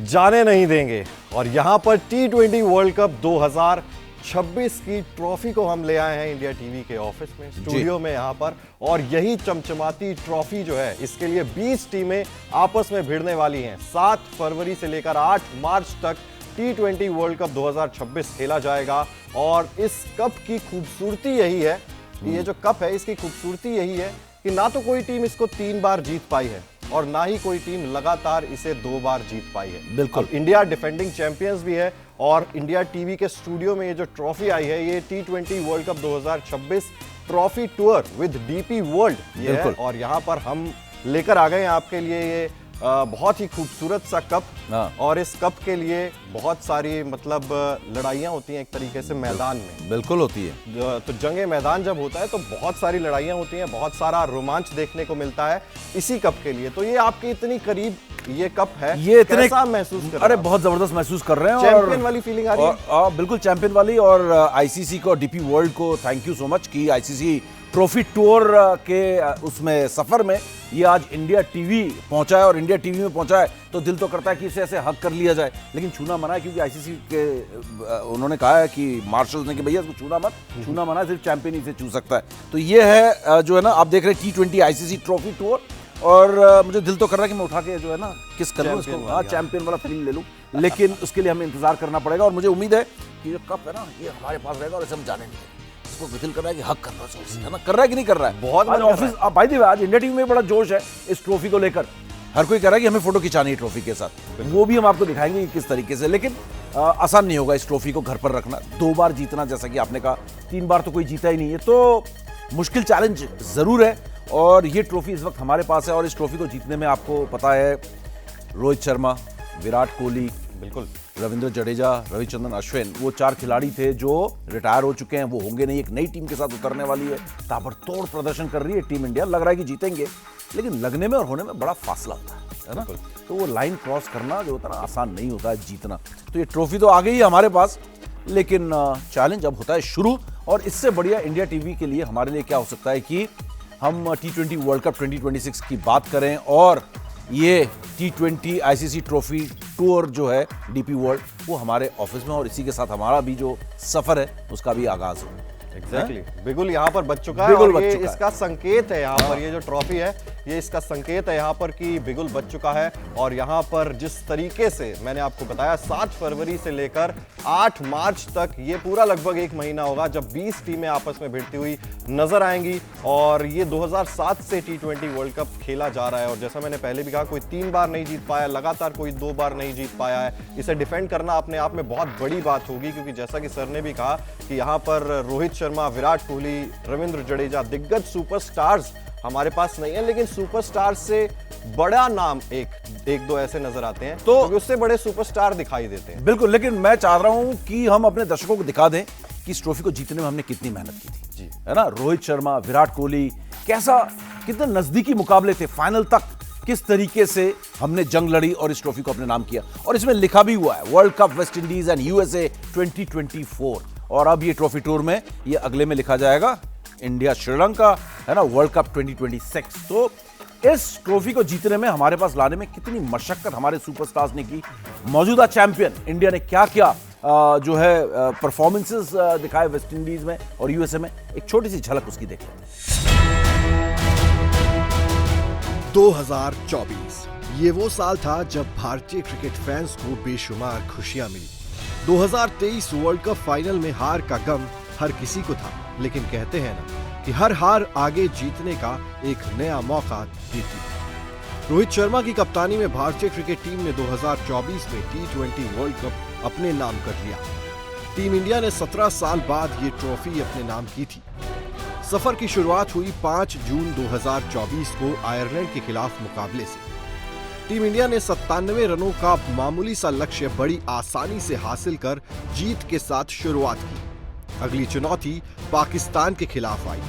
जाने नहीं देंगे। और यहाँ पर T20 वर्ल्ड कप 2026 की ट्रॉफी को हम ले आए हैं इंडिया टीवी के ऑफिस में, स्टूडियो में यहाँ पर। और यही चमचमाती ट्रॉफी जो है, इसके लिए 20 टीमें आपस में भिड़ने वाली हैं। 7 फरवरी से लेकर 8 मार्च तक T20 वर्ल्ड कप 2026 खेला जाएगा। और इस कप की खूबसूरती यही है, ये जो कप है इसकी खूबसूरती यही है कि ना तो कोई टीम इसको 3 बार जीत पाई है और ना ही कोई टीम लगातार इसे 2 बार जीत पाई है। बिल्कुल, इंडिया डिफेंडिंग चैंपियंस भी है। और इंडिया टीवी के स्टूडियो में ये जो ट्रॉफी आई है, ये T20 world cup 2026 trophy tour with DP world ये है। और यहाँ पर हम लेकर आ गए हैं आपके लिए ये बहुत ही खूबसूरत सा कप। और इस कप के लिए बहुत सारी मतलब लड़ाइयाँ होती हैं एक तरीके से मैदान में। बिल्कुल होती है। तो जंगे मैदान जब होता है तो बहुत सारी लड़ाइयाँ होती हैं, बहुत सारा रोमांच देखने को मिलता है इसी कप के लिए। तो ये आपके इतनी करीब ये कप है, ये इतने कैसा महसूस कर रहे हैं? अरे बहुत जबरदस्त महसूस कर रहे हैं। चैंपियन वाली फीलिंग आ रही है। बिल्कुल चैंपियन वाली। और आईसीसी को, DP वर्ल्ड को थैंक यू सो मच कि आईसीसी ट्रॉफी टूर के उसमें सफर में ये आज इंडिया टीवी पहुंचा है। और इंडिया टीवी में पहुंचा है तो दिल तो करता है कि इसे ऐसे हक कर लिया जाए, लेकिन छूना मना है क्योंकि आईसीसी के उन्होंने कहा है कि मार्शल्स ने कि भैया इसको छूना मना है, सिर्फ चैंपियन ही से छू सकता है। तो ये है जो है ना, आप देख रहे हैं T20 आईसीसी ट्रॉफी टूर। और मुझे दिल तो कर रहा है कि मैं उठा के जो है ना किस कर लूं इसको, हाँ चैंपियन वाला फीलिंग ले लूं, लेकिन उसके लिए हमें इंतजार करना पड़ेगा। और मुझे उम्मीद है कि जो कप है ना ये हमारे पास रहेगा और इसे हम जाने नहीं देंगे। इसको दिल कर रहा है कि हक करना चाहिए, है ना, कर रहा है कि नहीं कर रहा है। बहुत आज ऑफिस भाई दी आज इंडिया टीम में बड़ा जोश है इस ट्रॉफी को लेकर। हर कोई कह रहा है कि हमें फोटो खिंचानी है ट्रॉफी के साथ, वो भी हम आपको दिखाएंगे कि किस तरीके से। लेकिन आसान नहीं होगा इस ट्रॉफी को घर पर रखना, 2 बार जीतना, जैसा कि आपने कहा 3 बार तो कोई जीता ही नहीं है, तो मुश्किल चैलेंज जरूर है। और ये ट्रॉफी इस वक्त हमारे पास है और इस ट्रॉफी को जीतने में आपको पता है रोहित शर्मा, विराट कोहली, बिल्कुल रविंद्र जडेजा, रविचंद्रन अश्विन, वो 4 खिलाड़ी थे जो रिटायर हो चुके हैं, वो होंगे नहीं। एक नई टीम के साथ उतरने वाली है, ताबड़तोड़ प्रदर्शन कर रही है टीम इंडिया। लग रहा है कि जीतेंगे, लेकिन लगने में और होने में बड़ा फासला होता है ना। तो वो लाइन क्रॉस करना जो होता है ना, आसान नहीं होता है जीतना। तो ये ट्रॉफी तो आ गई है हमारे पास, लेकिन चैलेंज अब होता है शुरू। और इससे बढ़िया इंडिया टीवी के लिए हमारे लिए क्या हो सकता है कि हम T20 वर्ल्ड कप 2026 की बात करें और ये T20 आईसीसी ट्रॉफी टूर जो है DP वर्ल्ड, वो हमारे ऑफिस में, और इसी के साथ हमारा भी जो सफर है उसका भी आगाज हो। एग्जैक्टली, बिगुल यहाँ पर बच चुका है। और ये इसका संकेत है यहाँ पर, ये जो ट्रॉफी है ये इसका संकेत है यहाँ पर कि बिगुल बच चुका है। और यहाँ पर जिस तरीके से मैंने आपको बताया 7 फरवरी से लेकर 8 मार्च तक ये पूरा लगभग 1 महीना होगा जब 20 टीमें आपस में भिड़ती हुई नजर आएंगी। और ये 2007 से T20 वर्ल्ड कप खेला जा रहा है। और जैसा मैंने पहले भी कहा, कोई 3 बार नहीं जीत पाया, लगातार कोई 2 बार नहीं जीत पाया है। इसे डिफेंड करना अपने आप में बहुत बड़ी बात होगी, क्योंकि जैसा कि सर ने भी कहा कि यहाँ पर रोहित शर्मा, विराट कोहली, रविंद्र जडेजा, दिग्गज सुपरस्टार्स हमारे पास नहीं है, लेकिन सुपरस्टार से बड़ा नाम एक दो ऐसे नजर आते हैं, तो उससे बड़े सुपरस्टार दिखाई देते हैं। बिल्कुल, लेकिन मैं चाह रहा हूं कि हम अपने दर्शकों को दिखा दें कि इस ट्रॉफी को जीतने में हमने कितनी मेहनत की थी जी, है ना। रोहित शर्मा, विराट कोहली, कितने नजदीकी मुकाबले थे, फाइनल तक किस तरीके से हमने जंग लड़ी और इस ट्रॉफी को अपने नाम किया। और इसमें लिखा भी हुआ है world cup West Indies and USA 2024। और अब ये ट्रॉफी टूर में ये अगले में लिखा जाएगा इंडिया श्रीलंका, है ना, वर्ल्ड कप 2026। तो इस ट्रॉफी को जीतने में, हमारे पास लाने में कितनी मशक्कत हमारे सुपरस्टार्स ने की। मौजूदा चैंपियन इंडिया ने क्या क्या जो है परफॉर्मेंसेस दिखाए वेस्ट इंडीज में और USA में, एक छोटी सी झलक उसकी देख लेते हैं। 2024 ये वो साल था जब भारतीय क्रिकेट फैंस को बेशुमार खुशियां मिली। 2023 वर्ल्ड कप फाइनल में हार का गम हर किसी को था, लेकिन कहते हैं ना कि हर हार आगे जीतने का एक नया मौका देती है। रोहित शर्मा की कप्तानी में भारतीय क्रिकेट टीम ने 2024 में T20 वर्ल्ड कप अपने नाम कर लिया। टीम इंडिया ने 17 साल बाद ये ट्रॉफी अपने नाम की थी। सफर की शुरुआत हुई 5 जून 2024 को आयरलैंड के खिलाफ मुकाबले से। टीम इंडिया ने 97 रनों का मामूली सा लक्ष्य बड़ी आसानी से हासिल कर जीत के साथ शुरुआत की। अगली चुनौती पाकिस्तान के खिलाफ आई।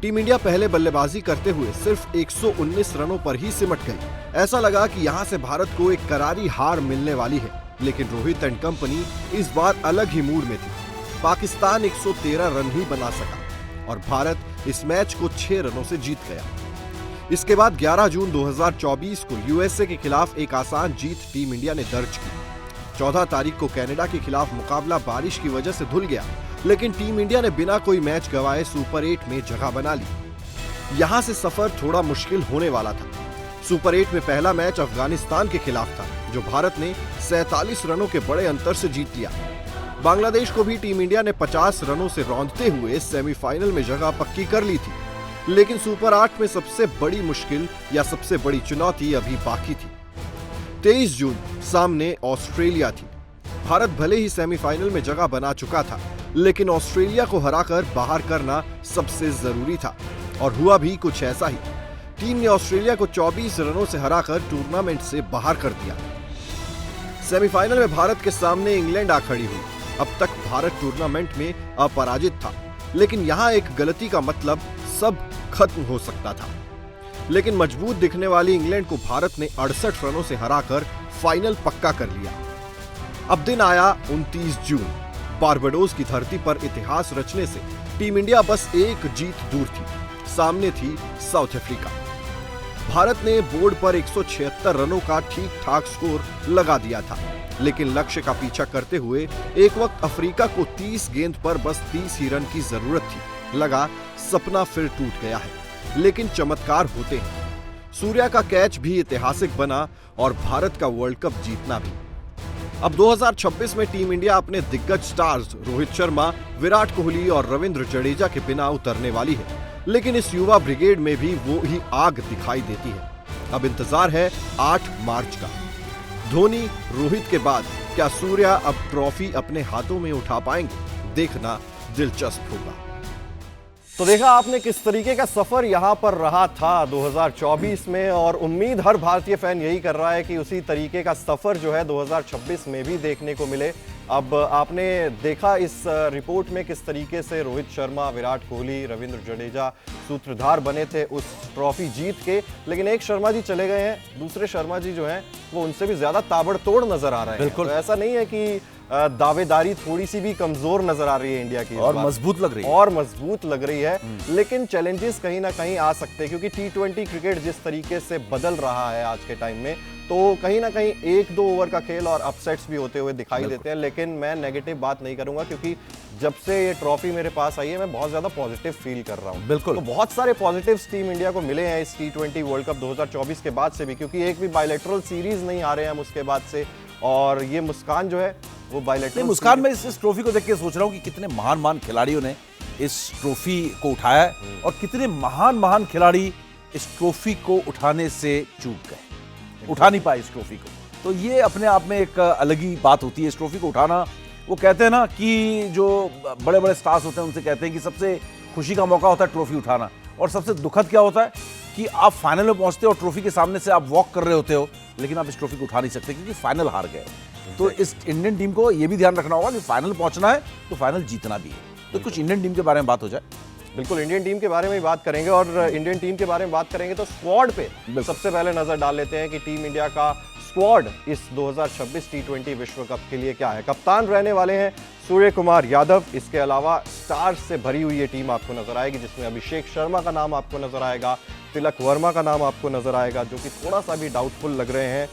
टीम इंडिया पहले बल्लेबाजी करते हुए सिर्फ 119 रनों पर ही सिमट गई। ऐसा लगा कि यहां से भारत को एक करारी हार मिलने वाली है, लेकिन रोहित एंड कंपनी इस बार अलग ही मूड में थी। पाकिस्तान 113 रन ही बना सका और भारत इस मैच को 6 रनों से जीत गया। इसके बाद 11 जून 2024 को USA के खिलाफ एक आसान जीत टीम इंडिया ने दर्ज की। 14 तारीख को कनाडा के खिलाफ मुकाबला बारिश की वजह से धुल गया, लेकिन टीम इंडिया ने बिना कोई मैच गंवाए सुपर 8 में जगह बना ली। यहां से सफर थोड़ा मुश्किल होने वाला था। सुपर 8 में पहला मैच अफगानिस्तान के खिलाफ था, जो भारत ने 47 रनों के बड़े अंतर से जीत लिया। बांग्लादेश को भी टीम इंडिया ने 50 रनों से रौंदते हुए सेमीफाइनल में जगह पक्की कर ली थी, लेकिन सुपर 8 में सबसे बड़ी मुश्किल या सबसे बड़ी चुनौती अभी बाकी थी। 23 जून सामने ऑस्ट्रेलिया थी। भारत भले ही सेमीफाइनल में जगह बना चुका था, लेकिन ऑस्ट्रेलिया को हराकर बाहर करना सबसे जरूरी था, और हुआ भी कुछ ऐसा ही। टीम ने ऑस्ट्रेलिया को 24 रनों से हराकर टूर्नामेंट से बाहर कर दिया। सेमीफाइनल में भारत के सामने इंग्लैंड आ खड़ी हुई। अब तक भारत टूर्नामेंट में अपराजित था, लेकिन यहां एक गलती का मतलब सब खत्म हो सकता था। लेकिन मजबूत दिखने वाली इंग्लैंड को भारत ने 68 रनों से हराकर फाइनल पक्का कर लिया। अब दिन आया 29 जून। बारबाडोस की धरती पर इतिहास रचने से टीम इंडिया बस एक जीत दूर थी। सामने थी साउथ अफ्रीका। भारत ने बोर्ड पर 176 रनों का ठीक ठाक स्कोर लगा दिया था, लेकिन लक्ष्य का पीछा करते हुए एक वक्त अफ्रीका को 30 गेंद पर बस 30 ही रन की जरूरत थी। लगा सपना फिर टूट गया है, लेकिन चमत्कार होते हैं। सूर्या का कैच भी ऐतिहासिक बना और भारत का वर्ल्ड कप जीतना भी। अब 2026 में टीम इंडिया अपने दिग्गज स्टार्स रोहित शर्मा, विराट कोहली और रविंद्र जडेजा के बिना उतरने वाली है, लेकिन इस युवा ब्रिगेड में भी वो ही आग दिखाई देती है। अब इंतजार है 8 मार्च का। धोनी, रोहित के बाद क्या सूर्या अब ट्रॉफी अपने हाथों में उठा पाएंगे? देखना दिलचस्प होगा। तो देखा आपने किस तरीके का सफर यहां पर रहा था 2024 में, और उम्मीद हर भारतीय फैन यही कर रहा है कि उसी तरीके का सफर जो है 2026 में भी देखने को मिले। अब आपने देखा इस रिपोर्ट में किस तरीके से रोहित शर्मा, विराट कोहली, रविंद्र जडेजा सूत्रधार बने थे उस ट्रॉफी जीत के, लेकिन एक शर्मा जी चले गए हैं, दूसरे शर्मा जी जो हैं वो उनसे भी ज्यादा ताबड़तोड़ नजर आ रहे हैं। बिल्कुल। तो ऐसा नहीं है कि दावेदारी थोड़ी सी भी कमजोर नजर आ रही है इंडिया की, और मजबूत लग रही है, और मजबूत लग रही है। लेकिन चैलेंजेस कहीं ना कहीं आ सकते हैं, क्योंकि T20 क्रिकेट जिस तरीके से बदल रहा है आज के टाइम में, तो कहीं ना कहीं 1-2 ओवर का खेल और अपसेट्स भी होते हुए दिखाई देते हैं। लेकिन मैं नेगेटिव बात नहीं करूंगा, क्योंकि जब से ये ट्रॉफी मेरे पास आई है मैं बहुत ज्यादा पॉजिटिव फील कर रहा हूं। बिल्कुल। तो बहुत सारे पॉजिटिव्स टीम इंडिया को मिले हैं इस T20 वर्ल्ड कप 2024 के बाद से भी, क्योंकि एक भी बायलैटरल सीरीज नहीं आ रहे हैं हम उसके बाद से, और ये मुस्कान जो है वो बायलैटरल मुस्कान में इस ट्रॉफी को देख के सोच रहा हूँ कि कितने महान महान खिलाड़ियों ने इस ट्रॉफी को उठाया है, और कितने महान महान खिलाड़ी इस ट्रॉफी को उठाने से चूक गए, उठा नहीं पाए इस ट्रॉफी को। तो ये अपने आप में एक अलग ही बात होती है, इस ट्रॉफी को उठाना। वो कहते हैं ना कि जो बड़े बड़े स्टार्स होते हैं उनसे कहते हैं कि सबसे खुशी का मौका होता है ट्रॉफी उठाना, और सबसे दुखद क्या होता है कि आप फाइनल में पहुंचते हो और ट्रॉफी के सामने से आप वॉक कर रहे होते हो, लेकिन आप इस ट्रॉफी को उठा नहीं सकते क्योंकि फाइनल हार गए। तो इस इंडियन टीम को ये भी ध्यान रखना होगा कि फाइनल पहुंचना है तो फाइनल जीतना भी है। तो कुछ इंडियन टीम के बारे में बात हो जाए। बिल्कुल, इंडियन टीम के बारे में बात करेंगे, और इंडियन टीम के बारे में बात करेंगे तो स्क्वाड पे सबसे पहले नजर डाल लेते हैं कि टीम इंडिया का स्क्वाड इस 2026 T20 विश्व कप के लिए क्या है। कप्तान रहने वाले हैं सूर्य कुमार यादव। इसके अलावा स्टार्स से भरी हुई ये टीम आपको नजर आएगी, जिसमें अभिषेक शर्मा का नाम आपको नजर आएगा, तिलक वर्मा का नाम आपको नजर आएगा, जो कि थोड़ा सा भी डाउटफुल लग रहे हैं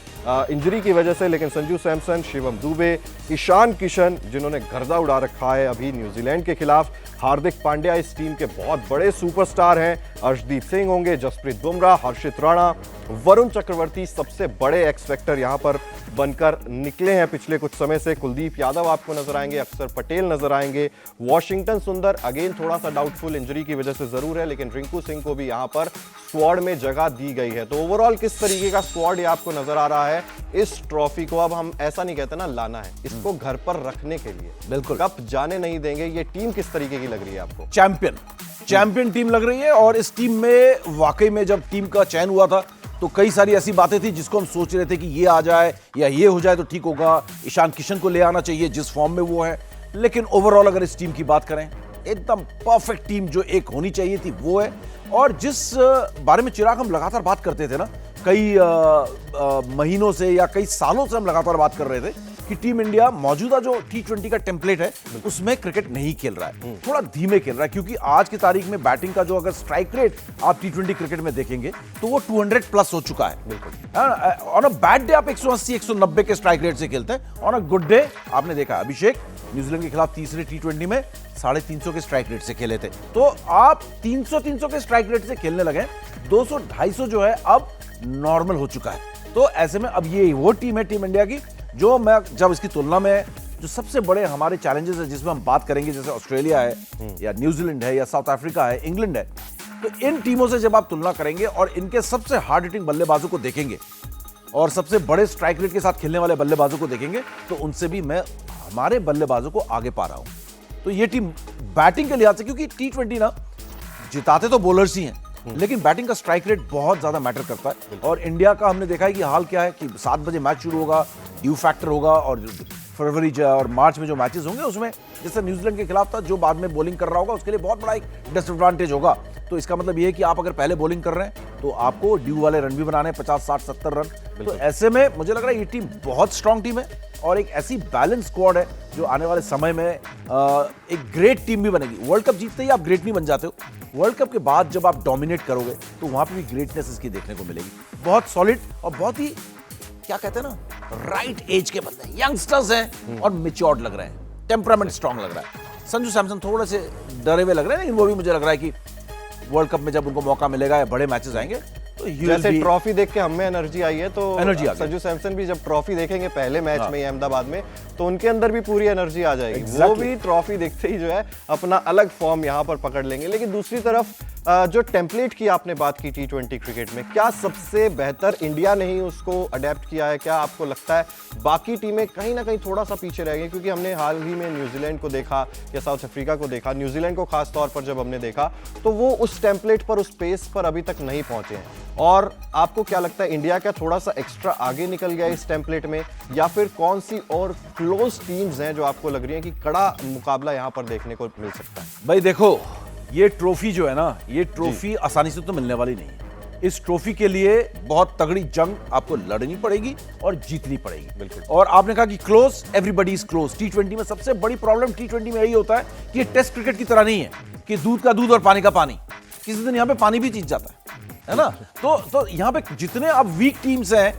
इंजरी की वजह से, लेकिन संजू सैमसन, शिवम दुबे, ईशान किशन जिन्होंने गर्दा उड़ा रखा है अभी न्यूजीलैंड के खिलाफ, हार्दिक पांड्या इस टीम के बहुत बड़े सुपरस्टार हैं, अर्शदीप सिंह होंगे, जसप्रीत बुमराह, हर्षित राणा, वरुण चक्रवर्ती सबसे बड़े एक्स फैक्टर यहां पर बनकर निकले हैं पिछले कुछ समय से, कुलदीप यादव आपको नजर आएंगे, अक्षर पटेल नजर आएंगे, वॉशिंगटन सुंदर अगेन थोड़ा सा डाउटफुल इंजरी की वजह से जरूर है, लेकिन रिंकू सिंह को भी यहां पर स्क्वाड में जगह दी गई है। तो ओवरऑल किस तरीके का स्क्वाड ये आपको नजर आ रहा है। इस ट्रॉफी को अब हम ऐसा नहीं कहते ना लाना है, इसको घर पर रखने के लिए, बिल्कुल कप जाने नहीं देंगे। ये टीम किस तरीके की लग रही है आपको? चैंपियन टीम लग रही है, और इस टीम में वाकई में जब टीम का चयन हुआ था तो कई सारी ऐसी बातें थी जिसको हम सोच रहे थे कि ये आ जाए या ये हो जाए तो ठीक होगा, ईशान किशन को ले आना चाहिए जिस फॉर्म में वो है। लेकिन ओवरऑल अगर इस टीम की बात करें, एकदम परफेक्ट टीम जो एक होनी चाहिए थी वो है। और जिस बारे में चिराग हम लगातार बात करते थे ना, कई महीनों से या कई सालों से हम लगातार बात कर रहे थे कि टीम इंडिया मौजूदा जो T20 का टेम्पलेट है उसमें क्रिकेट नहीं खेल रहा है, थोड़ा धीमे खेल रहा है, क्योंकि आज की तारीख में बैटिंग का जो अगर स्ट्राइक रेट आप T20 क्रिकेट में देखेंगे तो वो 200 प्लस हो चुका है। बिल्कुल ऑन अ बैड डे आप 180 190 के स्ट्राइक रेट से खेलते हैं, ऑन अ गुड डे आपने देखा अभिषेक न्यूजीलैंड के खिलाफ तीसरे T20 में 350 के स्ट्राइक रेट से खेले थे। तो आप 300 के स्ट्राइक रेट से खेलने लगे, 200-250 जो है अब नॉर्मल हो चुका है। तो ऐसे में अब ये वो टीम है टीम इंडिया की जो मैं जब इसकी तुलना में जो सबसे बड़े हमारे चैलेंजेस है जिसमें हम बात करेंगे, जैसे ऑस्ट्रेलिया है या न्यूजीलैंड है या साउथ अफ्रीका है, इंग्लैंड है, तो इन टीमों से जब आप तुलना करेंगे और इनके सबसे हार्ड हिटिंग बल्लेबाजों को देखेंगे और सबसे बड़े स्ट्राइक रेट के साथ खेलने वाले बल्लेबाजों को देखेंगे तो उनसे भी मैं हमारे बल्लेबाजों को आगे पा रहा हूं। तो ये टीम बैटिंग के लिहाज से, क्योंकि T20 ना जिताते तो बॉलर्स ही हैं लेकिन बैटिंग का स्ट्राइक रेट बहुत ज्यादा मैटर करता है। और इंडिया का हमने देखा है कि हाल क्या है कि 7 बजे मैच शुरू होगा, ड्यू फैक्टर होगा और फरवरी और मार्च में जो मैचेस होंगे उसमें जैसे न्यूजीलैंड के खिलाफ था, जो बाद में बॉलिंग कर रहा होगा उसके लिए बहुत बड़ा एक डिसएडवांटेज होगा। तो इसका मतलब ये है कि आप अगर पहले बॉलिंग कर रहे हैं तो आपको ड्यू वाले रन भी बनाने 50, 60, 70 रन। तो ऐसे में मुझे लग रहा है ये टीम बहुत स्ट्रांग टीम है और एक ऐसी बैलेंस स्क्वाड है जो आने वाले समय में एक ग्रेट टीम भी बनेगी। वर्ल्ड कप जीतते ही आप ग्रेट नहीं बन जाते हो, वर्ल्ड कप के बाद जब आप डोमिनेट करोगे तो वहां पे भी ग्रेटनेस इसकी देखने को मिलेगी। बहुत सॉलिड और बहुत ही क्या कहते हैं ना, राइट एज के बंदे, यंगस्टर्स हैं और मैच्योर्ड लग रहे हैं, टेम्परामेंट स्ट्रांग लग रहा है। संजू सैमसन थोड़े से डरे हुए लग रहे हैं, लेकिन वो भी मुझे लग रहा है कि वर्ल्ड कप में जब उनको मौका मिलेगा या बड़े मैचेस आएंगे तो जैसे ट्रॉफी देख के हमें एनर्जी आई है, तो एनर्जी संजू सैमसन भी जब ट्रॉफी देखेंगे पहले मैच में अहमदाबाद में तो उनके अंदर भी पूरी एनर्जी आ जाएगी। वो भी ट्रॉफी देखते ही जो है अपना अलग फॉर्म यहाँ पर पकड़ लेंगे। लेकिन दूसरी तरफ जो टेम्पलेट की आपने बात की T20 क्रिकेट में, क्या सबसे बेहतर इंडिया ने ही उसको अडेप्ट किया है? क्या आपको लगता है बाकी टीमें कहीं ना कहीं थोड़ा सा पीछे रह गई? क्योंकि हमने हाल ही में न्यूजीलैंड को देखा या साउथ अफ्रीका को देखा, न्यूजीलैंड को खास तौर पर जब हमने देखा तो वो उस टेम्पलेट पर, उस पेस पर अभी तक नहीं पहुंचे हैं। और आपको क्या लगता है इंडिया क्या थोड़ा सा एक्स्ट्रा आगे निकल गया इस टेम्पलेट में, या फिर कौन सी और क्लोज टीम्स हैं जो आपको लग रही हैं कि कड़ा मुकाबला यहां पर देखने को मिल सकता है? भाई देखो, ये ट्रॉफी जो है ना, ये ट्रॉफी आसानी से तो मिलने वाली नहीं है। इस ट्रॉफी के लिए बहुत तगड़ी जंग आपको लड़नी पड़ेगी और जीतनी पड़ेगी। बिल्कुल। और आपने कहा कि close, everybody is close. T20 में सबसे बड़ी प्रॉब्लम T20 में यही होता है कि ये टेस्ट क्रिकेट की तरह नहीं है कि दूध का दूध और पानी का पानी, किसी दिन यहाँ पे पानी भी जीत जाता है ना। तो यहाँ पे जितने अब वीक टीम्स हैं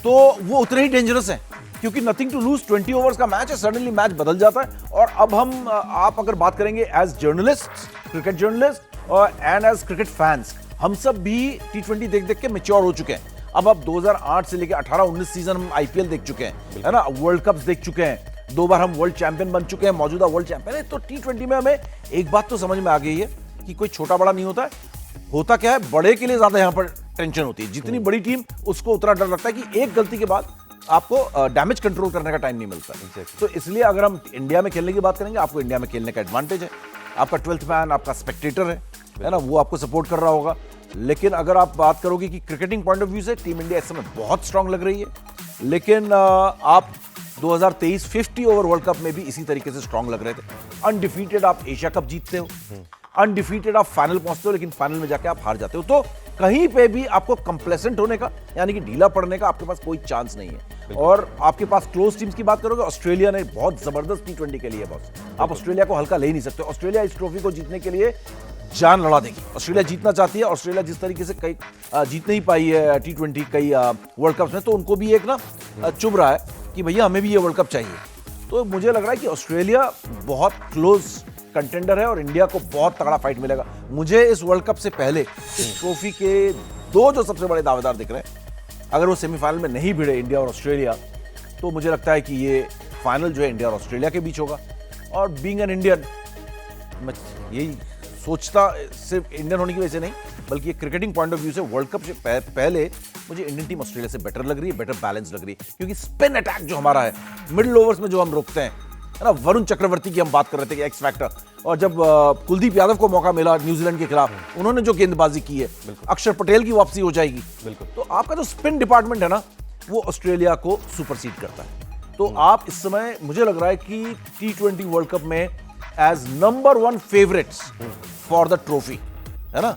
तो वो उतने ही डेंजरस हैं, क्योंकि नथिंग टू लूज, 20 ओवर्स का मैच है, सडनली मैच बदल जाता है। और अब हम आप अगर बात करेंगे एज जर्नलिस्ट, क्रिकेट जर्नलिस्ट और एंड एज क्रिकेट फैंस, हम सब भी T20 देख देख के मैच्योर हो चुके हैं। अब 2008 से लेकर 18-19 सीजन हम IPL देख चुके हैं, है ना, वर्ल्ड कप्स देख चुके हैं, 2 बार हम वर्ल्ड चैंपियन बन चुके हैं, मौजूदा वर्ल्ड चैंपियन है। तो T20 में हमें एक बात तो समझ में आ गई है कि कोई छोटा बड़ा नहीं होता है। होता क्या है, बड़े के लिए ज्यादा यहाँ पर टेंशन होती है। जितनी बड़ी टीम उसको उतना डर लगता है कि एक गलती के बाद आपको डैमेज कंट्रोल करने का टाइम नहीं मिलता। तो इसलिए अगर हम इंडिया में खेलने की बात करेंगे, आपको इंडिया में खेलने का एडवांटेज है। आपका 12th मैन, आपका स्पेक्टेटर है ना, वो आपको सपोर्ट कर रहा होगा। लेकिन अगर आप बात करोगे कि क्रिकेटिंग पॉइंट ऑफ व्यू से टीम इंडिया इस समय बहुत स्ट्रांग लग रही है, लेकिन आप 2023 50 ओवर वर्ल्ड कप में भी इसी तरीके से स्ट्रांग लग रहे थे। अनडिफीटेड आप एशिया कप जीतते हो, अनडिफीटेड आप फाइनल पहुंचते हो, लेकिन फाइनल में जाके आप हार जाते हो। तो कहीं पे भी आपको कंप्लेसेंट होने का, यानी कि ढीला पड़ने का आपके पास कोई चांस नहीं है। और आपके पास क्लोज टीम्स की बात करोगे, ऑस्ट्रेलिया ने बहुत जबरदस्त T20 के लिए बॉस, आप ऑस्ट्रेलिया को हल्का ले नहीं सकते। ऑस्ट्रेलिया इस ट्रॉफी को जीतने के लिए जान लड़ा देगी। ऑस्ट्रेलिया जीतना चाहती है। ऑस्ट्रेलिया जिस तरीके से कई जीत नहीं पाई है T20 कई वर्ल्ड कप्स में, तो उनको भी एक ना चुभ रहा है कि भैया हमें भी ये वर्ल्ड कप चाहिए। तो मुझे लग रहा है कि ऑस्ट्रेलिया बहुत क्लोज कंटेंडर है और इंडिया को बहुत तगड़ा फाइट मिलेगा। मुझे इस वर्ल्ड कप से पहले इस ट्रॉफी के 2 जो सबसे बड़े दावेदार दिख रहे हैं, अगर वो सेमीफाइनल में नहीं भिड़े, इंडिया और ऑस्ट्रेलिया, तो मुझे लगता है कि ये फाइनल जो है इंडिया और ऑस्ट्रेलिया के बीच होगा। और बीइंग एन इंडियन, मैं यही सोचता, सिर्फ इंडियन होने की वजह से नहीं, बल्कि क्रिकेटिंग पॉइंट ऑफ व्यू से वर्ल्ड कप से पहले मुझे इंडियन टीम ऑस्ट्रेलिया से बेटर लग रही है, बेटर बैलेंस लग रही है। क्योंकि स्पिन अटैक जो हमारा है, मिडिल ओवर्स में जो हम रोकते हैं, है ना, वरुण चक्रवर्ती की हम बात कर रहे थे कि एक्स फैक्टर, और जब कुलदीप यादव को मौका मिला न्यूजीलैंड के खिलाफ, उन्होंने जो गेंदबाजी की है, अक्षर पटेल की वापसी हो जाएगी। बिल्कुल। तो आपका जो स्पिन डिपार्टमेंट है ना, वो ऑस्ट्रेलिया को सुपरसीड करता है। तो आप इस समय, मुझे लग रहा है कि T20 वर्ल्ड कप में as number 1 favourites for the trophy, है ना,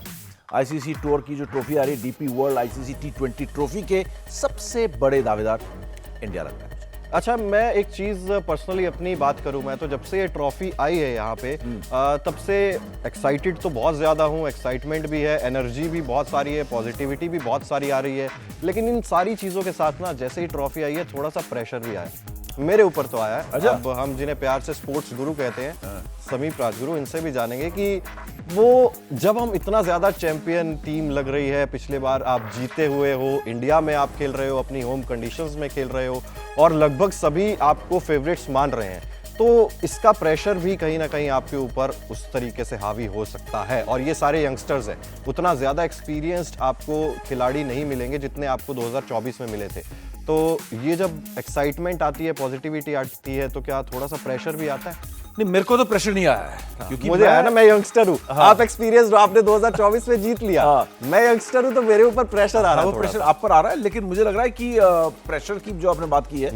ICC टूर की जो ट्रॉफी आ रही है, DP world ICC T20 trophy के सबसे बड़े दावेदार इंडिया लग रहा है। अच्छा, मैं एक चीज पर्सनली अपनी बात करूं, मैं तो जब से ये ट्रॉफी आई है यहाँ पे तब से एक्साइटेड तो बहुत ज़्यादा हूँ। एक्साइटमेंट भी है, एनर्जी भी बहुत सारी है, पॉजिटिविटी भी बहुत सारी आ रही है। लेकिन इन सारी चीज़ों के साथ ना, जैसे ही ट्रॉफी आई है, थोड़ा सा प्रेशर भी आया, मेरे ऊपर तो आया है। अब हम जिन्हें प्यार से स्पोर्ट्स गुरु कहते हैं, समीप राजगुरु, इनसे भी जानेंगे कि वो जब हम इतना ज़्यादा चैंपियन टीम लग रही है, पिछले बार आप जीते हुए हो, इंडिया में आप खेल रहे हो, अपनी होम कंडीशंस में खेल रहे हो और लगभग सभी आपको फेवरेट्स मान रहे हैं, तो इसका प्रेशर भी कहीं ना कहीं आपके ऊपर उस तरीके से हावी हो सकता है। और ये सारे यंगस्टर्स हैं, उतना ज़्यादा एक्सपीरियंस्ड आपको खिलाड़ी नहीं मिलेंगे जितने आपको 2024 में मिले थे। तो ये जब एक्साइटमेंट आती है, पॉजिटिविटी आती है, तो क्या थोड़ा सा प्रेशर भी आता है? नहीं, मेरे को तो प्रेशर नहीं आया है, क्योंकि मुझे आया ना, मैं यंगस्टर हूँ। आप एक्सपीरियंस्ड हो, आपने 2024 में जीत लिया। मैं यंगस्टर हूँ, तो मेरे ऊपर प्रेशर आ रहा है। वो प्रेशर आप पर आ रहा है, लेकिन मुझे लग रहा है कि प्रेशर की जो आपने बात की है,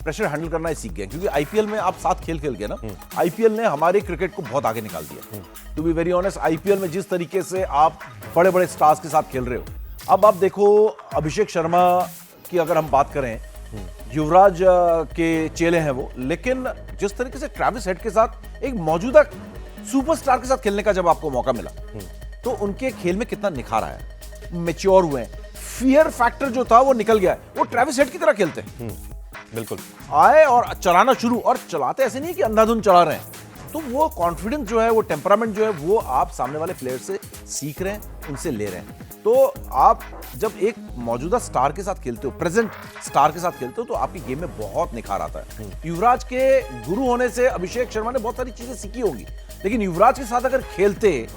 प्रेशर हैंडल करना ही सीख गए, क्योंकि आईपीएल में आप साथ खेल के ना, आईपीएल ने हमारे क्रिकेट को बहुत आगे निकाल दिया। To be very honest, IPL में जिस तरीके से आप बड़े बड़े स्टार्स के साथ खेल रहे हो, अब आप देखो अभिषेक शर्मा की अगर हम बात करें, युवराज के चेले हैं वो, लेकिन जिस तरीके से ट्रेविस हेड के साथ एक मौजूदा सुपरस्टार के साथ खेलने का जब आपको मौका मिला, तो उनके खेल में कितना निखार आया, मैच्योर हुए, फियर फैक्टर जो था वो निकल गया है, वो ट्रेविस हेड की तरह खेलते हैं। बिल्कुल आए और चलाना शुरू, और चलाते ऐसे नहीं कि अंधाधुंध चला रहे हैं, तो वो कॉन्फिडेंस जो है, वो टेम्परामेंट जो है, वो आप सामने वाले प्लेयर से सीख रहे हैं, उनसे ले रहे हैं। तो आप जब एक मौजूदा स्टार के साथ खेलते हो, प्रेजेंट स्टार के साथ खेलते हो, तो आपकी गेम में बहुत निखार आता है। युवराज के गुरु होने से अभिषेक शर्मा ने बहुत सारी चीजें सीखी होंगी, लेकिन युवराज के साथ अगर खेलते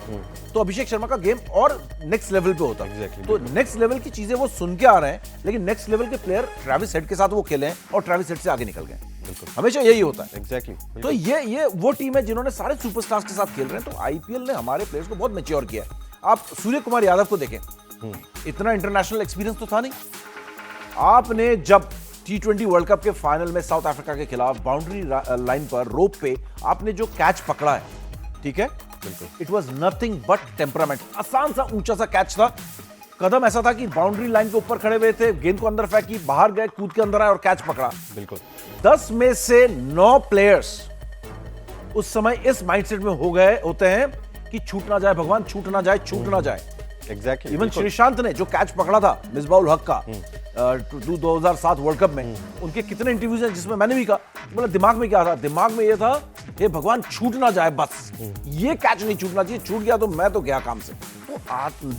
तो अभिषेक शर्मा का गेम और नेक्स्ट लेवल पे होता। तो नेक्स्ट लेवल की चीजें वो सुन के आ रहे हैं, लेकिन नेक्स्ट लेवल के प्लेयर ट्रेविस हेड के साथ वो खेले हैं और ट्रेविस हेड से आगे निकल गए। हमेशा यही होता है। एग्जैक्टली। तो ये वो टीम है जिन्होंने सारे सुपरस्टार्स के साथ खेल रहे हैं। तो आईपीएल ने हमारे प्लेयर्स को बहुत मैच्योर किया है। आप सूर्य कुमार यादव को देखें, इतना इंटरनेशनल एक्सपीरियंस तो था नहीं। आपने जब T20 वर्ल्ड कप के फाइनल में साउथ अफ्रीका के खिलाफ बाउंड्री लाइन पर रोप पे आपने जो कैच पकड़ा है, ठीक है, बिल्कुल, it was nothing but temperament. आसान सा ऊंचा सा कैच था, कदम ऐसा था कि बाउंड्री लाइन के ऊपर खड़े हुए थे, गेंद को अंदर फेंकी, बाहर गए, कूद के अंदर आए और कैच पकड़ा। बिल्कुल। 10 में से 9 प्लेयर्स उस समय इस माइंडसेट में हो गए होते हैं कि छूट ना जाए भगवान, छूट ना जाए, छूट ना जाए। एग्जैक्टली। इवन श्रीशांत ने जो कैच पकड़ा था मिसबाउल हक का 2007 वर्ल्ड कप में, उनके कितने इंटरव्यूज हैं जिसमें मैंने भी कहा, बोला दिमाग में क्या था, दिमाग में ये था, हे भगवान छूट ना जाए, बस ये कैच नहीं छूटना चाहिए, छूट गया तो मैं तो गया काम से। तो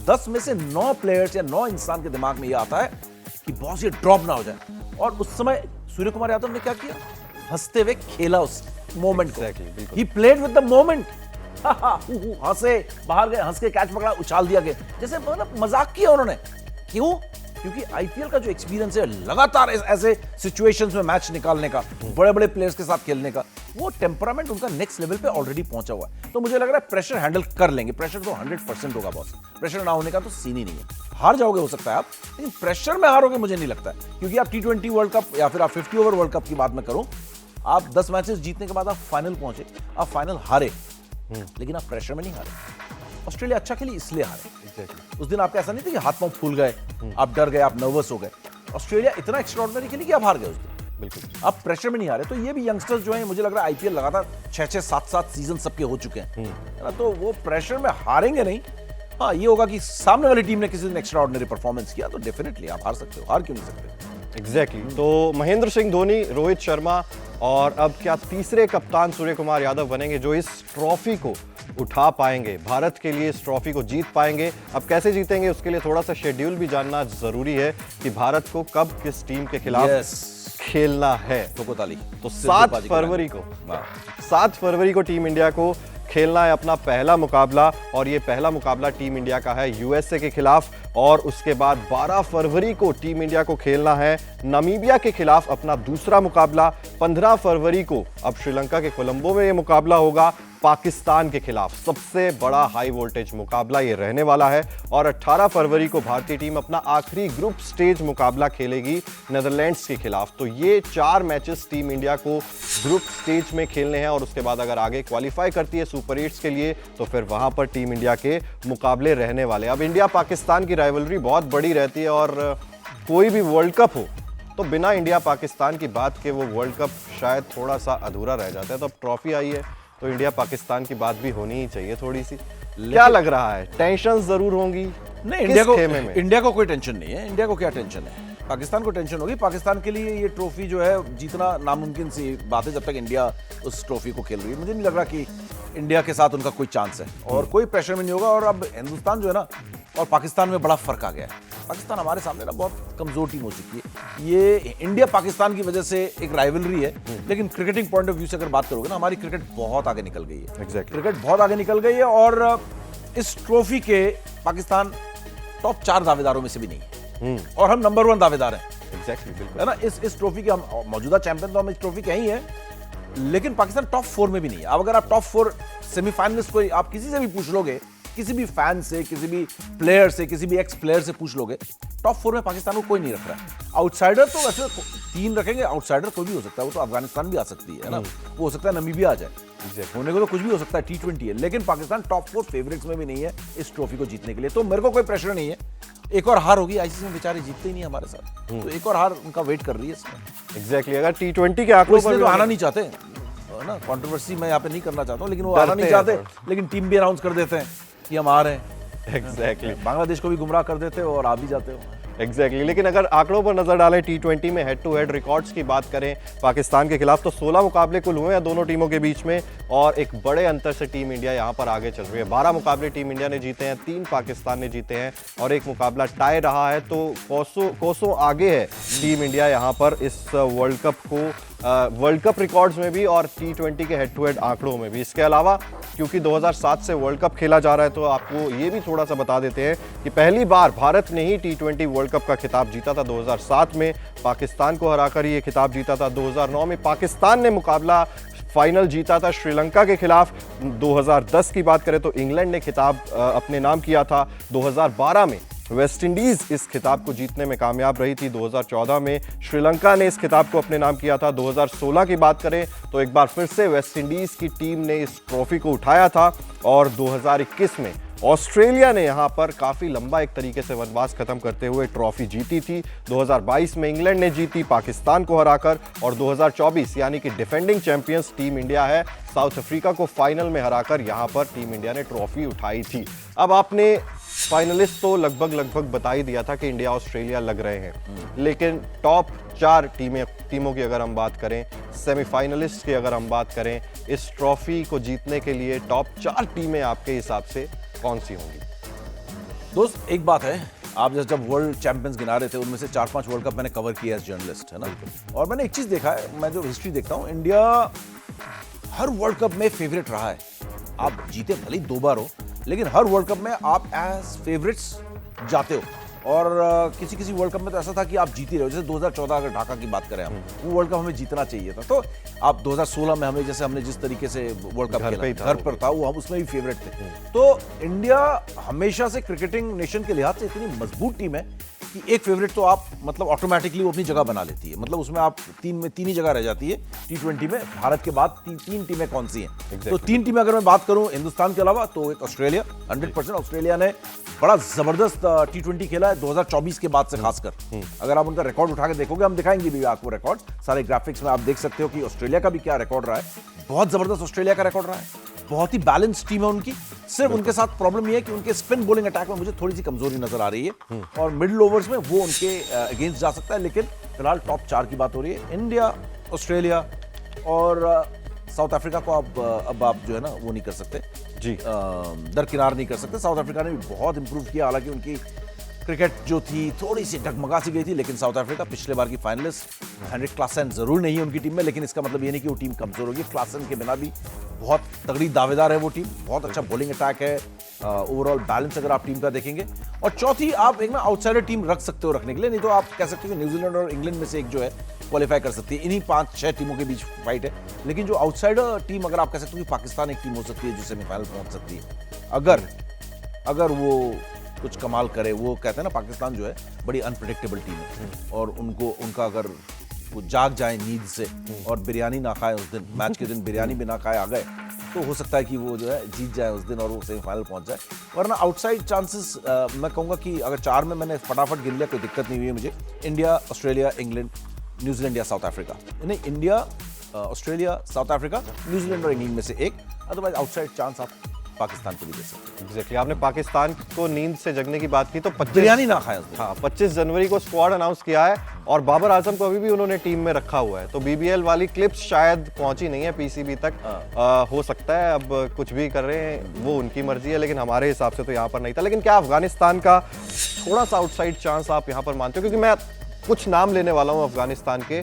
10 में से 9 प्लेयर्स या 9 इंसान के दिमाग में ये आता है कि बॉस ये ड्रॉप ना हो जाए। और उस समय सूर्य कुमार यादव ने क्या किया, हंसते हुए खेला उस मोमेंट को। He played with the moment. हंसे, बाहर गए, हंस के कैच पकड़ा, उछाल दिया गया, जैसे मतलब मजाक किया उन्होंने। क्यों? क्योंकि आईपीएल का जो एक्सपीरियंस है लगातार ऐसे सिचुएशंस में मैच निकालने का, बड़े बड़े प्लेयर्स के साथ खेलने का, वो टेम्परामेंट उनका नेक्स्ट लेवल पे ऑलरेडी पहुंचा हुआ है। तो मुझे लग रहा है प्रेशर हैंडल कर लेंगे। प्रेशर तो 100% होगा बॉस, प्रेशर ना होने का तो सीन ही नहीं है। हार जाओगे हो सकता है आप, लेकिन प्रेशर में हारोगे मुझे नहीं लगता है, क्योंकि आप T20 वर्ल्ड कप या फिर आप 50 ओवर वर्ल्ड कप की बात में करूं, आप 10 मैचेस जीतने के बाद आप फाइनल पहुंचे, आप फाइनल हारे, लेकिन आप प्रेशर में नहीं हारे। ऑस्ट्रेलिया अच्छा खेली इसलिए हारे। उस दिन आपका ऐसा नहीं था कि हाथ पांव फूल गए, आप डर गए, आप नर्वस हो गए। ऑस्ट्रेलिया इतना एक्स्ट्राऑर्डिनरी खेली कि आप हार गए उस दिन। बिल्कुल, आप प्रेशर में नहीं हारे। तो ये भी यंगस्टर्स जो हैं, मुझे लग रहा है आईपीएल लगातार 6-6, 7-7 सीजन सबके हो चुके हैं, है ना, तो वो प्रेशर में हारेंगे नहीं। हाँ, ये होगा कि सामने वाली टीम ने किसी दिन एक्स्ट्राऑर्डिनरी परफॉर्मेंस किया तो डेफिनेटली आप हार सकते हो, हार क्यों नहीं सकते। एग्जैक्टली। तो महेंद्र सिंह धोनी, रोहित शर्मा और अब क्या तीसरे कप्तान सूर्य कुमार यादव बनेंगे जो इस ट्रॉफी को उठा पाएंगे, भारत के लिए इस ट्रॉफी को जीत पाएंगे। अब कैसे जीतेंगे उसके लिए थोड़ा सा शेड्यूल भी जानना जरूरी है कि भारत को कब किस टीम के खिलाफ खेलना है। तो 7 फरवरी को टीम इंडिया को खेलना है अपना पहला मुकाबला, और ये पहला मुकाबला टीम इंडिया का है यूएसए के खिलाफ। और उसके बाद 12 फरवरी को टीम इंडिया को खेलना है नामीबिया के खिलाफ अपना दूसरा मुकाबला। 15 फरवरी को अब श्रीलंका के कोलंबो में ये मुकाबला होगा पाकिस्तान के खिलाफ। सबसे बड़ा हाई वोल्टेज मुकाबला ये रहने वाला है। और 18 फरवरी को भारतीय टीम अपना आखिरी ग्रुप स्टेज मुकाबला खेलेगी नेदरलैंड्स के खिलाफ। तो ये 4 मैचेस टीम इंडिया को ग्रुप स्टेज में खेलने हैं, और उसके बाद अगर आगे क्वालिफाई करती है सुपर 8 के लिए तो फिर वहां पर टीम इंडिया के मुकाबले रहने वाले। अब इंडिया पाकिस्तान की राइवलरी बहुत बड़ी रहती है, और कोई भी वर्ल्ड कप हो तो बिना इंडिया पाकिस्तान की बात के वो वर्ल्ड कप शायद थोड़ा सा अधूरा रह जाता है। तो अब ट्रॉफी आई है तो इंडिया पाकिस्तान की बात भी होनी ही चाहिए थोड़ी सी। क्या लग रहा है, टेंशन जरूर होंगी? नहीं, इंडिया को कोई टेंशन नहीं है। इंडिया को क्या टेंशन है, पाकिस्तान को टेंशन होगी। पाकिस्तान के लिए ये ट्रॉफी जो है जीतना नामुमकिन सी बात है जब तक इंडिया उस ट्रॉफी को खेल रही है। मुझे नहीं लग रहा कि इंडिया के साथ उनका कोई चांस है और कोई प्रेशर में नहीं होगा। और अब हिंदुस्तान जो है ना और पाकिस्तान में बड़ा फर्क आ गया है। पाकिस्तान हमारे सामने ना बहुत कमजोर टीम हो चुकी है। ये इंडिया पाकिस्तान की वजह से एक राइवलरी है, लेकिन क्रिकेटिंग पॉइंट ऑफ व्यू से अगर बात करोगे ना, हमारी क्रिकेट बहुत आगे निकल गई है। क्रिकेट बहुत आगे निकल गई है और इस ट्रॉफी के पाकिस्तान टॉप 4 दावेदारों में से भी नहीं है और हम नंबर 1 दावेदार हैं। बिल्कुल है ना, इस ट्रॉफी के हम मौजूदा चैंपियन तो हम इस ट्रॉफी के ही हैं, लेकिन पाकिस्तान टॉप 4 में भी नहीं है। अब अगर आप टॉप 4 सेमीफाइनलिस्ट को आप किसी से भी पूछ लोगे, किसी भी फैन से, किसी भी प्लेयर से, किसी भी एक्स प्लेयर से पूछ लोगे, टॉप 4 में पाकिस्तान को कोई नहीं रख रहा है। आउटसाइडर तो वैसे 3 रखेंगे, आउटसाइडर कोई भी हो सकता है। वो तो अफगानिस्तान भी आ सकती है ना, वो हो सकता है नमीबिया आ जाए, होने को तो कुछ भी हो सकता है, T20 है। लेकिन पाकिस्तान टॉप 4 फेवरेट्स में भी नहीं है इस ट्रॉफी को जीतने के लिए। तो मेरे को कोई प्रेशर नहीं है। एक और हार होगी, आईसीसी में बेचारे जीतते ही नहीं हमारे साथ, तो एक और हार उनका वेट कर रही है इसमें। एग्जैक्टली अगर T20 के आंकड़ों पर तो आना नहीं चाहते ना, कंट्रोवर्सी मैं यहाँ पे नहीं करना चाहता हूँ, लेकिन वो आना नहीं चाहते, लेकिन टीम भी अनाउंस कर देते हैं कि हम आ रहे हैं। एग्जैक्टली बांग्लादेश को भी गुमराह कर देते हो और आ भी जाते हो। एग्जैक्टली लेकिन अगर आंकड़ों पर नजर डालें, T20 में हेड टू हेड रिकॉर्ड्स की बात करें पाकिस्तान के खिलाफ, तो 16 मुकाबले कुल हुए हैं दोनों टीमों के बीच में और एक बड़े अंतर से टीम इंडिया यहां पर आगे चल रही है। 12 मुकाबले टीम इंडिया ने जीते हैं, 3 पाकिस्तान ने जीते हैं और एक मुकाबला टाई रहा है। तो कोसों आगे है टीम इंडिया यहां पर इस वर्ल्ड कप रिकॉर्ड्स में भी और T20 के हेड टू हेड आंकड़ों में भी। इसके अलावा क्योंकि 2007 से वर्ल्ड कप खेला जा रहा है, तो आपको ये भी थोड़ा सा बता देते हैं कि पहली बार भारत ने ही T20 वर्ल्ड कप का खिताब जीता था। 2007 में पाकिस्तान को हराकर ये खिताब जीता था। 2009 में पाकिस्तान ने मुकाबला फाइनल जीता था श्रीलंका के खिलाफ। 2010 की बात करें तो इंग्लैंड ने खिताब अपने नाम किया था। 2012 में वेस्ट इंडीज इस खिताब को जीतने में कामयाब रही थी। 2014 में श्रीलंका ने इस खिताब को अपने नाम किया था। 2016 की बात करें तो एक बार फिर से वेस्ट इंडीज की टीम ने इस ट्रॉफी को उठाया था और 2021 में ऑस्ट्रेलिया ने यहां पर काफी लंबा एक तरीके से वनवास खत्म करते हुए ट्रॉफी जीती थी। 2022 में इंग्लैंड ने जीती पाकिस्तान को हराकर और 2024 यानी कि डिफेंडिंग चैंपियंस टीम इंडिया है, साउथ अफ्रीका को फाइनल में हराकर यहां पर टीम इंडिया ने ट्रॉफी उठाई थी। अब आपने फाइनलिस्ट तो लगभग बता ही दिया था कि इंडिया ऑस्ट्रेलिया लग रहे हैं, लेकिन टॉप 4 टीमों की अगर हम बात करें, सेमीफाइनलिस्ट की अगर हम बात करें, इस ट्रॉफी को जीतने के लिए टॉप 4 टीमें आपके हिसाब से कौन सी होंगी? दोस्त एक बात है, आप जब वर्ल्ड चैंपियंस गिना रहे थे, उनमें से 4-5 वर्ल्ड कप मैंने कवर किया एज जर्नलिस्ट, है ना। और मैंने एक चीज देखा है, मैं जो हिस्ट्री देखता हूं, इंडिया हर वर्ल्ड कप में फेवरेट रहा है। आप जीते भले ही 2 बार हो, लेकिन हर वर्ल्ड कप में आप एज फेवरेट्स जाते हो। और किसी वर्ल्ड कप में तो ऐसा था कि आप जीत ही रहे हो। जैसे 2014 अगर ढाका की बात करें हम, वो वर्ल्ड कप हमें जीतना चाहिए था। तो आप 2016 में हमने जिस तरीके से वर्ल्ड कप खेला, घर पर था, वो हम उसमें भी फेवरेट थे। तो इंडिया हमेशा से क्रिकेटिंग नेशन के लिहाज से इतनी मजबूत टीम है कि एक फेवरेट तो आप मतलब ऑटोमेटिकली वो अपनी जगह बना लेती है। मतलब उसमें आप 3 ही जगह रह जाती है T20 में। भारत के बाद 3 टीमें कौन सी हैं? तो 3 टीमें अगर मैं बात करूं हिंदुस्तान के अलावा, तो एक ऑस्ट्रेलिया 100%। ऑस्ट्रेलिया ने बड़ा जबरदस्त T20 खेला है 2024 के बाद से खासकर। अगर आप उनका रिकॉर्ड उठा के देखोगे, हम दिखाएंगे भी आपको रिकॉर्ड, सारे ग्राफिक्स में आप देख सकते हो कि ऑस्ट्रेलिया का भी क्या रिकॉर्ड रहा है। बहुत जबरदस्त ऑस्ट्रेलिया का रिकॉर्ड रहा है, बहुत ही बैलेंस टीम है उनकी। सिर्फ उनके साथ प्रॉब्लम ये है कि उनके स्पिन बॉलिंग अटैक में मुझे थोड़ी सी कमजोरी नजर आ रही है और मिडिल ओवर्स में वो उनके अगेंस्ट जा सकता है। लेकिन फिलहाल टॉप 4 की बात हो रही है। इंडिया, ऑस्ट्रेलिया और साउथ अफ्रीका को अब आप जो है ना वो नहीं कर सकते जी, दरकिनार नहीं कर सकते। साउथ अफ्रीका ने भी बहुत इंप्रूव किया, हालांकि उनकी क्रिकेट जो थी थोड़ी सी डगमगा सी गई थी। लेकिन साउथ अफ्रीका पिछले बार की फाइनलिस्ट, हेनरिक क्लासन जरूर नहीं है उनकी टीम में, लेकिन इसका मतलब ये नहीं कि वो टीम कमजोर होगी। क्लासन के बिना भी बहुत तगड़ी दावेदार है वो टीम, बहुत अच्छा बॉलिंग अटैक है, ओवरऑल बैलेंस अगर आप टीम का देखेंगे। और चौथी आप एक ना आउटसाइडर टीम रख सकते हो रखने के लिए, नहीं तो आप कह सकते हो कि न्यूजीलैंड और इंग्लैंड में से एक जो है क्वालिफाई कर सकती है। इन्हीं 5-6 टीमों के बीच फाइट है। लेकिन जो आउटसाइडर टीम अगर आप कह सकते हो कि पाकिस्तान एक टीम हो सकती है जो सेमीफाइनल पहुंच सकती है, अगर वो कुछ कमाल करे। वो कहते हैं ना पाकिस्तान जो है बड़ी अनप्रेडिक्टेबल टीम है और उनका अगर वो जाग जाए नींद से और बिरयानी ना खाए उस दिन, मैच के दिन बिरयानी भी ना खाए आ गए, तो हो सकता है कि वो जो है जीत जाए उस दिन और वो सेमीफाइनल पहुंच जाए। वरना आउटसाइड चांसेस मैं कहूँगा कि अगर 4 में मैंने फटाफट गिन लिया, कोई दिक्कत नहीं हुई है मुझे। इंडिया, ऑस्ट्रेलिया, इंग्लैंड, न्यूजीलैंड या साउथ अफ्रीका, नहीं India, Australia, south Africa, New Zealand और इंग्लैंड में से एक। अदरवाइज आउटसाइड चांस आप पाकिस्तान को भी दे सकते हैं। एग्जैक्टली, आपने पाकिस्तान को नींद से जगने की बात की, तो 25 बिरयानी ना खाएं उस दिन। हाँ, 25 जनवरी को स्क्वाड अनाउंस किया है और बाबर आजम को अभी भी उन्होंने टीम में रखा हुआ है। तो बीबीएल वाली क्लिप्स शायद पहुंची नहीं है पीसीबी तक। हो सकता है अब कुछ भी कर रहे हैं, वो उनकी मर्जी है, लेकिन हमारे हिसाब से तो यहाँ पर नहीं था। लेकिन क्या अफगानिस्तान का थोड़ा सा आउटसाइड चांस आप यहाँ पर मानते हो? क्योंकि मैं कुछ नाम लेने वाला हूँ अफगानिस्तान के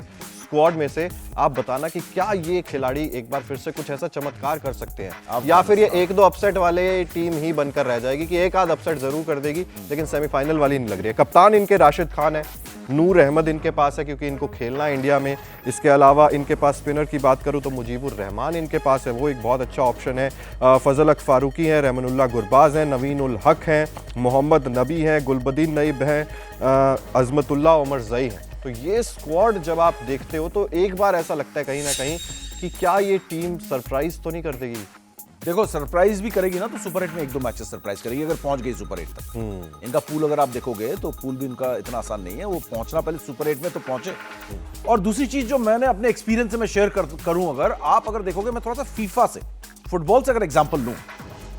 स्क्वाड में से, आप बताना कि क्या ये खिलाड़ी एक बार फिर से कुछ ऐसा चमत्कार कर सकते हैं, या फिर ये 1-2 अपसेट वाले टीम ही बनकर रह जाएगी कि एक आध अपसेट जरूर कर देगी लेकिन सेमीफाइनल वाली नहीं लग रही है। कप्तान इनके राशिद खान है, नूर अहमद इनके पास है क्योंकि इनको खेलना है इंडिया में। इसके अलावा इनके पास स्पिनर की बात करूं तो मुजीबुर रहमान इनके पास है, वो एक बहुत अच्छा ऑप्शन है। फजल अक फारूकी हैं, रहमानुल्लाह गुरबाज हैं, नवीन उल हक हैं, मोहम्मद नबी हैं, गुलबदीन नईब हैं, अजमतुल्लाह उमर जई हैं। तो ये स्क्वाड जब आप देखते हो तो एक बार ऐसा लगता है कहीं ना कहीं कि क्या ये टीम सरप्राइज तो नहीं कर देगी? देखो, सरप्राइज भी करेगी ना तो सुपर 8 में 1-2 मैचेस सरप्राइज करेगी अगर पहुंच गई सुपर 8 तक। इनका पूल अगर आप देखोगे तो पूल भी इनका इतना आसान नहीं है, वो पहुंचना पहले सुपर 8 में तो पहुंचे। और दूसरी चीज जो मैंने अपने एक्सपीरियंस से मैं शेयर करूं, अगर देखोगे, मैं थोड़ा सा फीफा से, फुटबॉल से अगर एग्जांपल लूं,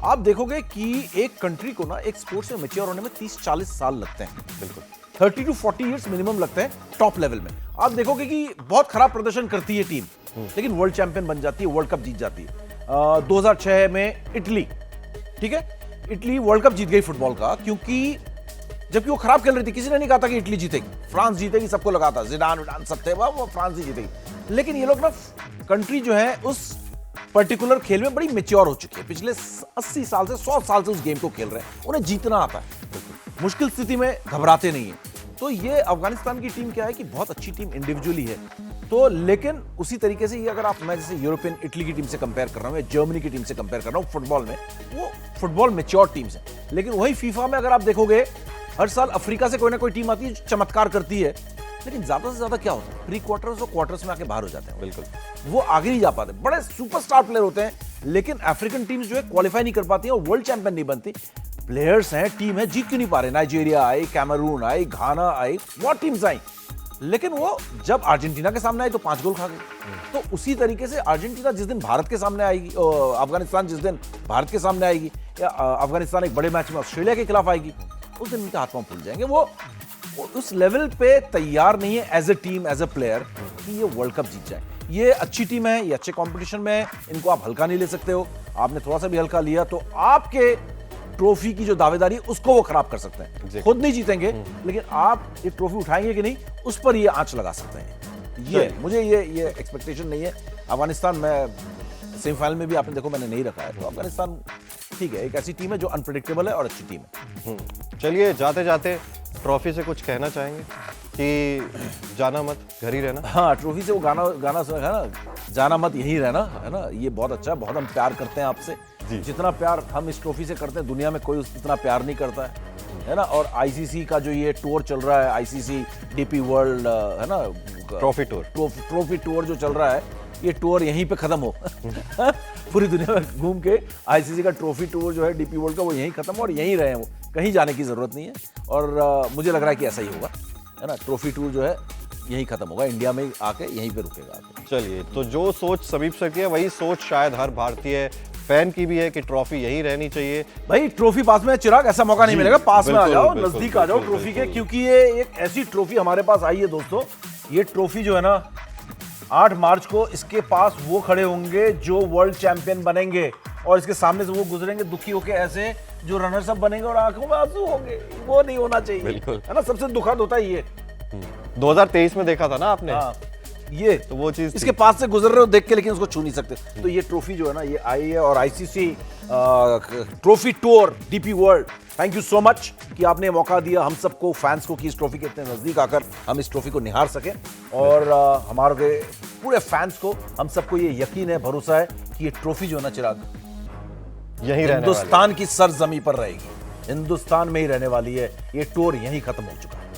आप देखोगे कि एक कंट्री को ना एक स्पोर्ट्स में मैच्योर होने में 30-40 साल लगते हैं। बिल्कुल 30 to 40 इयर्स मिनिमम लगते हैं टॉप लेवल में। आप देखोगे कि बहुत खराब प्रदर्शन करती है टीम, लेकिन वर्ल्ड चैंपियन बन जाती है, वर्ल्ड कप जीत जाती है। 2006 में इटली, ठीक है, इटली वर्ल्ड कप जीत गई फुटबॉल का, क्योंकि जबकि वो खराब खेल रही थी, किसी ने नहीं कहा था कि इटली जीतेगी, फ्रांस जीतेगी, सबको लगा था, जिडान सब थे, वो फ्रांस ही जीतेगी। लेकिन ये लोग ना, कंट्री जो है उस पर्टिकुलर खेल में बड़ी मैच्योर हो चुकी है, पिछले 80 साल से 100 साल से उस गेम को खेल रहे हैं, उन्हें जीतना आता है, मुश्किल स्थिति में घबराते नहीं है। तो ये अफगानिस्तान की टीम क्या है कि बहुत अच्छी टीम इंडिविजुअली है, तो लेकिन उसी तरीके से ये अगर आप, मैं जैसे यूरोपियन इटली की टीम से कंपेयर कर रहा हूं या जर्मनी की टीम से कंपेयर कर रहा हूं फुटबॉल में, वो फुटबॉल मैच्योर टीम्स है। लेकिन वही फीफा में अगर आप देखोगे, हर साल अफ्रीका से कोई ना कोई टीम आती है जो चमत्कार करती है, लेकिन ज्यादा से ज्यादा क्या होता है, प्री क्वार्टर्स और क्वार्टर्स में आके बाहर हो जाते हैं। बिल्कुल, वो आगे नहीं जा पाते, बड़े सुपरस्टार प्लेयर होते हैं, लेकिन अफ्रीकन टीम्स जो है क्वालिफाई नहीं कर पाती हैं और वर्ल्ड चैंपियन नहीं बनती। प्लेयर्स हैं, टीम है, जीत क्यों नहीं पा रहे? नाइजीरिया आई, कैमरून आई, घाना आई, बहुत टीम्स आई, लेकिन वो जब अर्जेंटीना के सामने आई तो 5 गोल खा गए। तो उसी तरीके से अर्जेंटीना जिस दिन भारत के सामने आएगी, अफगानिस्तान जिस दिन भारत के सामने आएगी, या अफगानिस्तान एक बड़े मैच में ऑस्ट्रेलिया के खिलाफ आएगी, उस दिन उनके हाथ पांव फूल जाएंगे। वो उस लेवल पे तैयार नहीं है as a team, as a player, कि ये वर्ल्ड कप जीत जाए। ये अच्छी टीम है, ये अच्छे कंपटीशन में है, इनको आप हल्का नहीं ले सकते हो। आपने थोड़ा सा भी हल्का लिया तो आपके ट्रॉफी की जो दावेदारी है उसको वो खराब कर सकते हैं। खुद नहीं जीतेंगे, लेकिन आप ये ट्रॉफी उठाएंगे कि नहीं, उस पर ये आंच लगा सकते हैं। ये मुझे ये एक्सपेक्टेशन नहीं है। अफगानिस्तान में सेमीफाइनल में भी आपने देखो मैंने नहीं रखा है, तो अफगानिस्तान ठीक है, एक ऐसी टीम है जो अनप्रेडिक्टेबल है और अच्छी टीम है। चलिए, जाते जाते ट्रॉफी से कुछ कहना चाहेंगे कि जाना मत, घर ही रहना? हाँ, ट्रॉफी से वो गाना सुना है ना, जाना मत यहीं रहना, है ना। ये बहुत अच्छा है, बहुत हम प्यार करते हैं आपसे, जितना प्यार हम इस ट्रॉफी से करते हैं दुनिया में कोई इतना प्यार नहीं करता है ना। और आईसीसी का जो ये टूर चल रहा है, आईसीसी डीपी वर्ल्ड, है ना, ट्रॉफी टूर जो चल रहा है, ये टूर यहीं पे खत्म हो पूरी दुनिया में घूम के आईसीसी का ट्रॉफी टूर जो है डीपी वर्ल्ड का, वो यहीं खत्म हो और यहीं रहे, वो कहीं जाने की जरूरत नहीं है। और मुझे लग रहा है कि ऐसा ही होगा, है ना। ट्रॉफी टूर जो है यहीं खत्म होगा, इंडिया में आके यहीं पे रुकेगा आके। चलिए, तो जो सोच समीप सर की है, वही सोच शायद हर भारतीय फैन की भी है कि ट्रॉफी यहीं रहनी चाहिए। भाई ट्रॉफी पास में, चिराग ऐसा मौका नहीं मिलेगा, पास में आ जाओ, नजदीक आ जाओ ट्रॉफी के, क्योंकि ये एक ऐसी ट्रॉफी हमारे पास आई है दोस्तों। ये ट्रॉफी जो है ना, 8 मार्च को इसके पास वो खड़े होंगे जो वर्ल्ड चैंपियन बनेंगे, और इसके सामने से वो गुजरेंगे दुखी होके ऐसे, जो रनर्स अप बनेंगे और आंखों में आंसू होंगे। वो नहीं होना चाहिए, बिल्कुल, है ना। सबसे दुखद होता है ये 2023 में देखा था ना आपने। हाँ, ये तो वो चीज इसके पास से गुजर रहे हो देख के, लेकिन उसको छू नहीं सकते। तो ये ट्रॉफी जो है ना, ये आई है, और ICC trophy tour DP world, thank you so much कि आपने मौका दिया हम सबको, फैंस को, कि इस ट्रॉफी के इतने नजदीक आकर हम इस ट्रॉफी को निहार सकें। और हमारे पूरे फैंस को, हम सबको ये यकीन है, भरोसा है कि ये ट्रॉफी जो है ना चिराग, यहीं हिंदुस्तान की सरजमी पर रहेगी, हिंदुस्तान में ही रहने वाली है। ये टूर यहीं खत्म हो चुका है।